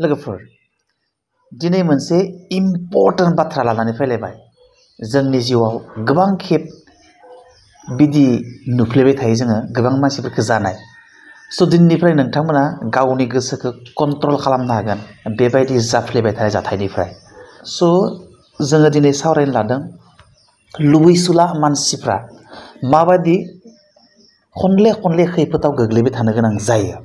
लोगोफोर दिनै मोनसे इम्पर्टेन्ट बाथ्रा लानानै फैलायबाय जोंनि जिउआव गोबां खेब बिदि नुफ्लेबाय थायो जोङो गोबां मानसिफोरखौ जानाय स' दिननिफ्राय नोंथांमोना गावनि गोसोखौ कन्ट्रल खालामनो हागोन बेबायदि जाफ्लेबाय थानाय जाथायनिफ्राय स' जोङो दिनै सावरायनो लादों लुबैसुला मानसिफ्रा माबायदि खनले खनले खैफोदाव गोग्लैबाय थानो गोनां जायो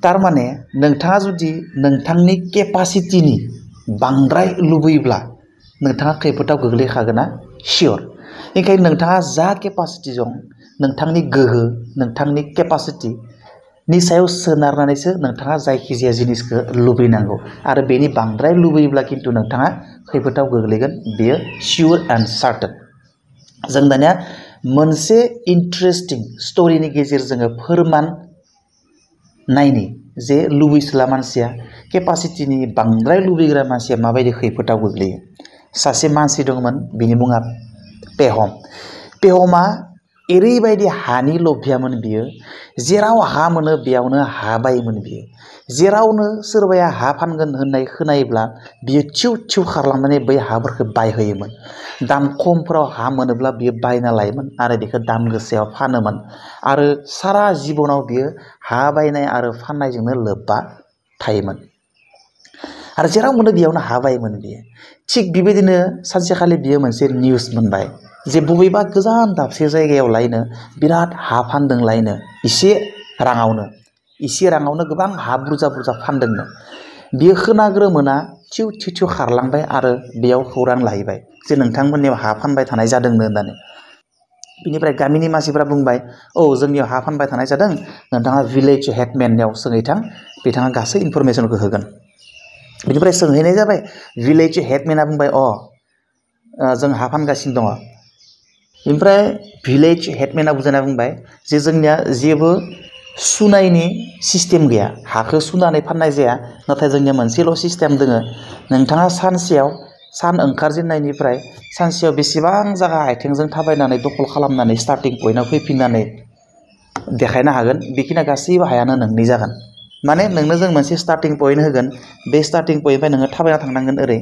तारमाने नोंथाङा जुदि नोंथांनि केपासिटिनि बांद्राय लुबैयोब्ला नोंथाङा खैफोदाव गोग्लैखागोना सियर ओंखायनो नोंथाङा जा केपासिटि दं नोंथांनि गोहो नोंथांनि केपासिटिनि सायाव सोनारनानैसो नोंथाङा जायखिजाया जिनिसखौ लुबैनांगौ आरो बेनि बांद्राय लुबैयोब्ला खिन्थु नोंथाङा खैफोदाव गोग्लैगोन बेयो सियर एन्ड सार्टेन जों दानिया मोनसे इन्टारेस्टिं स्ट'रिनि गेजेरजों फोरमान नायनि जे लुबैसुला मानसिया केपासिटिनि बांद्राय लुबैग्रा मानसिया माबायदि खैफोदाव गोग्लैयो सासे मानसि दंमोन बिनि मुङा पेहमा ओरैबायदि हानि लभियामोन बियो जेराव हा मोनो बेयावनो हा बायोमोन बियो जेरावनो सोरबाया हा फानगोन होननाय खोनायोब्ला बियो थिउ थिउ खारलांनानै बै हाफोरखौ बायहोयोमोन दाम खमफोराव हा मोनोब्ला बियो बायना लायोमोन आरो बेखौ दाम गोसायाव फानोमोन आरो सारा जिबनाव बियो हा बायनाय आरो फाननायजोंनो लोब्बा थायोमोन आरो जेराव मोनो बेयावनो हा बायोमोन बियो थिग बेबायदिनो सानसेखालि बियो मोनसे निउस मोनबाय जे बबेबा गोजान दाबसे जायगायाव लायनो बिराद हा फानदों लायनो इसे राङावनो गोबां हा बुरजा बुरजा फानदोंनो बियो खोनाग्रो मोना थिउ थिउ थिउ खारलांबाय आरो बेयाव खौरां लाहैबाय जे नोंथांमोननियाव हा फानबाय थानाय जादोंनो होननानै बिनिफ्राय गामिनि मानसिफ्रा बुंबाय औ जोंनियाव हा फानबाय थानाय जादों नोंथाङा भिलेज हेडमेननियाव सोंहैथां बिथाङा गासै इनफरमेसनखौ होगोन बिनिफ्राय सोंहैनाय जाबाय भिलेज हेडमेना बुंबाय जों हा फानगासिनो दङ ओमफ्राय भिलेज हेडमेना बुजायना बुंबाय जे जोंनिया जेबो सुनायनि सिस्टेम गैया हाखौ सुनानै फाननाय जाया नाथाय जोंनिया मोनसेल' सिस्टेम दोङो नोंथाङा सानसेयाव सान ओंखारजेननायनिफ्राय सानसेयाव बेसेबां जायगा आथिंजों थाबायनानै दखल खालामनानै स्टार्टिं पइन्टआव फैफिननानै देखायनो हागोन बेखिनिया गासैबो हायानो नोंनि जागोन माने नोंनो जों मोनसे स्टार्टिं पइन्ट होगोन बे स्टार्टिं पइन्टनिफ्राय नोङो थाबायना थांनांगोन ओरै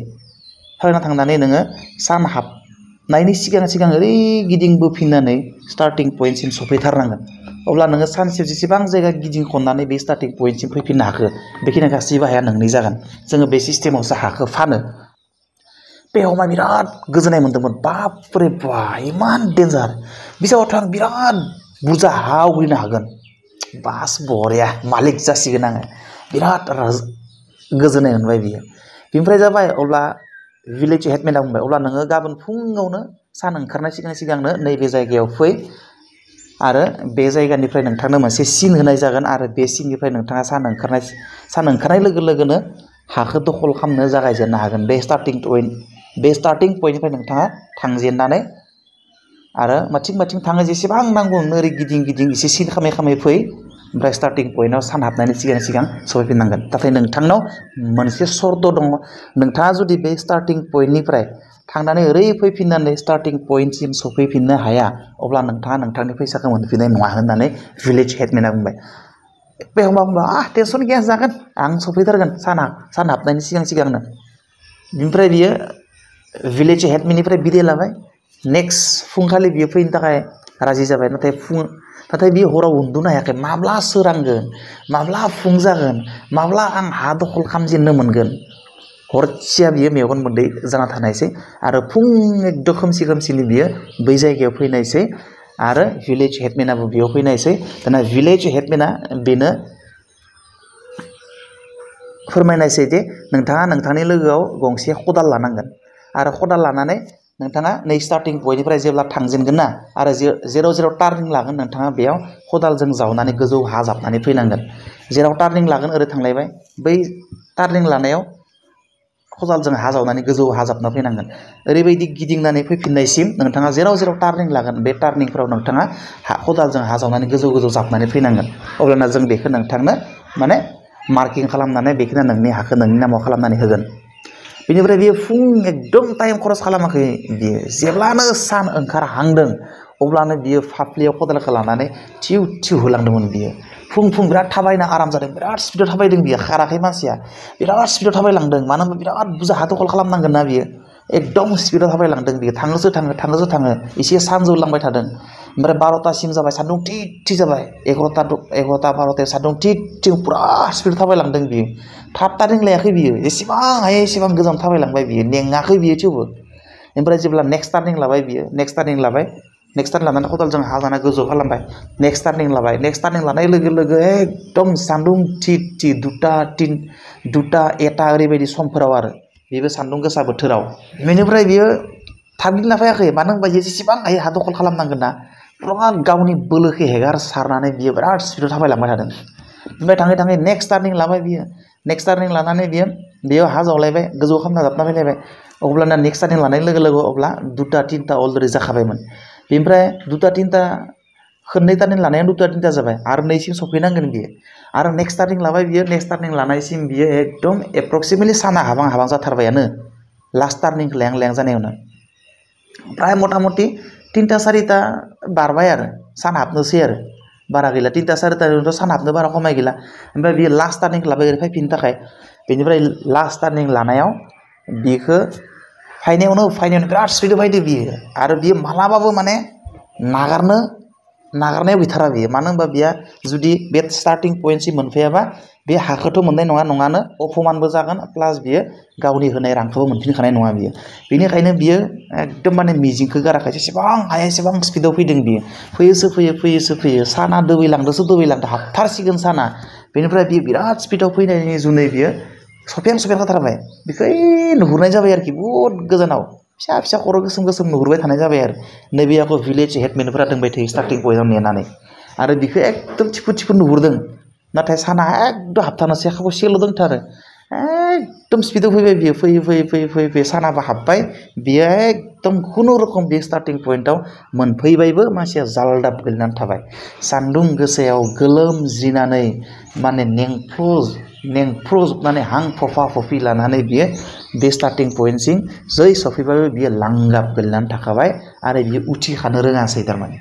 थाबायना थांनानै नोङो सान हाबनायनि सिगां ओरै गिदिंबोफिननानै स्टार्टिं पइन्टसिम सफैथारनांगोन अब्ला नोङो सानसेयाव जेसेबां जायगा गिदिं खननानै बे स्टार्टिं पइन्टसिम फैफिननो हाखो बेखिनिया गासैबो हाया नोंनि जागोन जोङो बे सिस्टेमावसो हाखौ फानो पेहमा बिराद गोजोननाय मोन्दोंमोन बापरे बा इमान डेन्जार बिसावथ' आं बिराद बुरजा हा आवग्रिनो हागोन बास बरिया मालिक जासिगोन आङो बिराद गोजोननाय मोनबाय बियो बिनिफ्राय जाबाय अब्ला भिलेज हेडमेना बुंबाय अब्ला नोङो गाबोन फुङावनो सान ओंखारनाय सिगांनो नैबे जायगायाव फै आरो बे जायगानिफ्राय नोंथांनो मोनसे सिन होनाय जागोन आरो बे सिननिफ्राय नोंथाङा सान ओंखारनाय लोगो लोगोनो हाखौ दखल खालामनो जागायजेननो हागोन बे स्टार्टिं पइन्टनिफ्राय नोंथाङा थांजेननानै आरो माथिं थाङो जेसेबां नांगौ नोंनो ओरै गिदिं एसे सिन खामै फै ओमफ्राय स्टार्टिं पइन्टआव सान हाबनायनि सिगां सफैफिननांगोन नाथाय नोंथांनाव मोनसे सर्त दङ नोंथाङा जुदि बे स्टार्टिं पइन्टनिफ्राय थांनानै ओरै फैफिननानै स्टार्टिं पइन्टसिम सफैफिननो हाया अब्ला नोंथाङा नोंथांनि फैसाखौ मोनफिननाय नङा होननानै भिलेज हेडमेना बुंबाय पेहमा बुंबाय टेनसन गैया जागोन आं सफैथारगोन सान हाबनायनि सिगांनो बिनिफ्राय बियो भिलेज हेडमेननिफ्राय बिदाय लाबाय नेक्स्ट फुंखालि बियो फैनो थाखाय राजि जाबाय नाथाय बियो हराव उन्दुनो हायाखै माब्ला सोरांगोन माब्ला फुं जागोन माब्ला आं हा दखल खालामजेननो मोनगोन हरसेया बियो मेगन मोदै जाना थानायसै आरो फुं एकदम खोमसिनि बियो बै जायगायाव फैनायसै आरो भिलेज हेडमेनाबो बेयाव फैनायसै दाना भिलेज हेडमेना बेनो फोरमायनायसै जे नोंथाङा नोंथांनि लोगोआव गंसे खदाल लानांगोन आरो खदाल लानानै नोंथाङा नै स्टार्टिं पइन्टनिफ्राय जेब्ला थांजेनगोन ना आरो जेराव टार्निं लागोन नोंथाङा बेयाव खदालजों जावनानै गोजौ हा जाबनानै फैनांगोन जेराव टार्निं लागोन ओरै थांलायबाय बै टार्निं लानायाव खदालजों हा जावनानै गोजौ हा जाबना फैनांगोन ओरैबायदि गिदिंनानै फैफिननायसिम नोंथाङा जेराव टार्निं लागोन बे टार्निंफोराव नोंथाङा खदालजों हा जावनानै गोजौ जाबनानै फैनांगोन अब्लाना जों बेखौ नोंथांनो माने मार्किं खालामनानै बेखिनिया नोंनि हाखौ नोंनि नामाव खालामनानै होगोन बेनिफ्राय बियो फुं एकदम टाइम खरस खालामाखै बियो जेब्लानो सान ओंखारहांदों अब्लानो बियो फाफ्लियाव खदालखौ लानानै थिउ होलांदोंमोन बियो फुं बिराद थाबायना आराम जादों बिराद स्पिडआव थाबायदों बियो खाराखै मानसिया बिराद स्पिडआव थाबायलांदों मानो होनबा बिराद बुरजा हा दखल खालामनांगोन ना बियो एकदम स्पिडआव थाबायलांदों बियो थाङोसो थाङो एसे सानजौलांबाय थादों ओमफ्राय 12टासिम जाबाय सान्दुं थिग जाबाय 11टा 12टायाव सान्दुं थिग पुरा स्पिडआव थाबायलांदों बियो थाब टार्निं लायाखै बियो एसेबां हायो एसेबां गोजान थाबायलांबाय बियो मेङाखै बियो थेवबो ओमफ्राय जेब्ला नेक्स्ट टार्निं लाबाय बियो नेक्स्ट टार्निं लानानै खदालजों हा जाना गोजौ खालामबाय नेक्स्ट टार्निं लानाय लोगो एकदम सान्दुं थिग दुटा एटा ओरैबायदि समफोराव आरो बेबो सान्दुं गोसा बोथोराव बेनिफ्राय बियो थाब गिदिंना फैयाखै मानो होनबा जेसेबां हायो हा दखल खालामनांगोन ना पुरा गावनि बोलोखौ हेगार सारनानै बियो बिराद स्पिडआव थाबायलांबाय थादों ओमफ्राय थाङै नेक्स्ट टार्निं लाबाय बियो नेक्स्ट टार्निं लानानै बेयाव हा जावलायबाय गोजौ खालामना जाबना फैलायबाय अब्लाना नेक्स्ट टार्निं लानाय लोगो अब्ला 2टा 3टा अलरेडि जाखाबायमोन बेनिफ्राय 2टा 3टा खननै टार्निं लानाया 2टा 3टा जाबाय आरो नैसिम सफैनांगोन बियो आरो नेक्स्ट टार्निं लाबाय बियो नेक्स्ट टार्निं लानायसिम बियो एकदम एप्रक्सिमेटलि साना हाबां जाथारबायानो लास्ट टार्निंखौ लायां जानायावनो प्राय मथा मथि 3टा 4टा बारबाय आरो सान हाबनोसै आरो बारा गैला 3टा 4टानिथ' सान हाबनो बारा खमाय गैला ओमफ्राय बियो लास्ट टार्निंखौ लाबाय ओरै फैफिननो थाखाय बेनिफ्राय लास्ट टार्निं लानायाव बिखौ फायनायावनो बिराद स्पिडआव फैदो बियो आरो बियो मालाबाबो माने नागारनायाव गैथारा बियो मानो होनबा बियो जुदि बे स्टार्टिं पइन्टसिम मोनफैयाबा बे हाखौथ' मोननाय नङानो अपमानबो जागोन प्लास बियो गावनि होनाय रांखौबो मोनफिनखानाय नङा बियो बेनिखायनो बियो एकदम माने मिजिंखौ गाराखै जेसेबां हायो एसेबां स्पिडआव फैदों बियो फैयो साना दोबैलांदो हाबथारसिगोन साना बेनिफ्राय बियो बिराद स्पिडआव फैनायनि जुनै बियो सफेन जाथारबाय बेखौ नुहुरनाय जाबाय आरोखि बहुद गोजानाव फिसा खर' गोसोम नुहुरबाय थानाय जाबाय आरो नैबेयाखौ भिलेज हेडमेनफोरा दोंबाय थायो स्टार्टिं पइन्टआव नेनानै आरो बेखौ एकदम थिफु नुहुरदों नाथाय साना एकदम हाबथारनोसै खावसेल' दंथारो एकदम स्पिडआव फैबाय बियो फैयै सानाबो हाबबाय बियो एकदम खुनुरुखुम बे स्टार्टिं पइन्टआव मोनफैबायबो मानसिया जालदाब गोलैनानै थाबाय सान्दुं गोसायाव गोलोमज्रिनानै माने नेंफ्रुजोबनानै हां फफा लानानै बियो बे स्टार्टिं पइन्टसिम जै सफैबाबो बियो लांगाब गोलैनानै थाखाबाय आरो बियो उथिखानो रोङासै थारमाने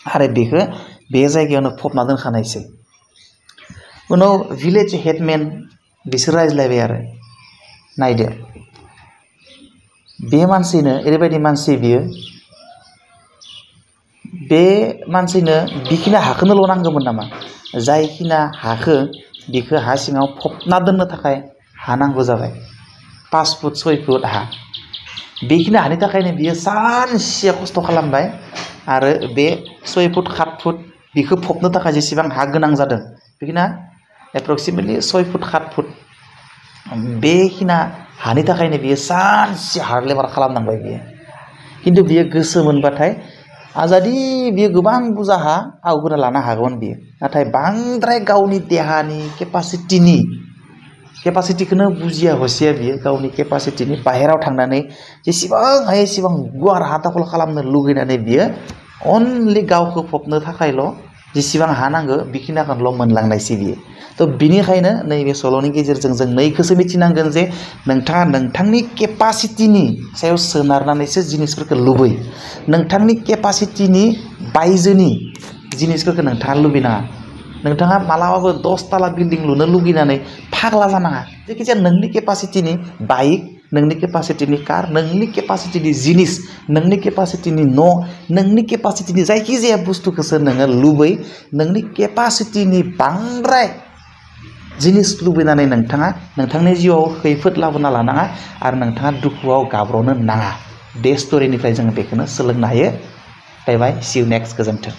आरो बेखौ बे जायगायावनो फबना दोनखानायसै उनाव भिलेज हेडमेन बिसोर रायज्लायबाय आरो नायदो बे मानसिनो ओरैबायदि मानसि बियो बे मानसिनो बेखिनि हाखौनोल' नांगौमोन नामा जायखिना हाखौ बेखौ हा सिङाव फबना दोननो थाखाय हा नांगौ जाबाय 5 फुट 6 फुट हा बेखिनि हानि थाखायनो बियो सानसे खस्थ' खालामबाय आरो बे 6 फुट 7 फुट बेखौ फबनो थाखाय जेसेबां हा गोनां जादों बेखिना एप्रक्सिमेटलि 6 फुट 7 फुट बेखिना हानि थाखायनो बियो सानसे हार्ड लेबार खालामनांबाय बियो खिन्थु बियो गोसो मोनबाथाय आजादि बियो गोबां बुरजा हा आवग्रिना लानो हागौमोन बियो नाथाय बांद्राय गावनि देहानि केपासिटिखौनो बुजिया हसिया बियो गावनि केपासिटिनि बाहेराव थांनानै जेसेबां हायो एसेबां गुवार हा दखल खालामनो लुगैनानै बियो अनलि गावखौ फबनो थाखायल' जेसेबां हा नांगौ बेखिनिखौल' मोनलांनायसै बियो थ' बिनिखायनो नैबे सल'नि गेजेरजों जों नैखौसो मिथिनांगोन जे नोंथाङा नोंथांनि केपासिटिनि सायाव सोनारनानैसो जिनिसफोरखौ लुबै नोंथांनि केपासिटिनि बायजोनि जिनिसफोरखौ नोंथाङा लुबैनाङा नोंथाङा मालाबाबो 10 ताला बिल्डिं लुनो लुगैनानै फाग्ला जानाङा जायखिजाया नोंनि केपासिटिनि बाइक नोंनि केपासिटिनि कार नोंनि केपासिटिनि जिनिस नोंनि केपासिटिनि न' नोंनि केपासिटिनि जायखिजाया बुस्थुखौसो नोङो लुबै नोंनि केपासिटिनि बांद्राय जिनिस लुबैनानै नोंथाङा नोंथांनि जिउआव खैफोद लाबोना लानाङा आरो नोंथाङा दुखुआव गाब्र'नो नाङा बे स्ट'रिनिफ्राय जोङो बेखौनो सोलोंनो हायो बाय बाय सि इउ नेक्स्ट गोजोन्थों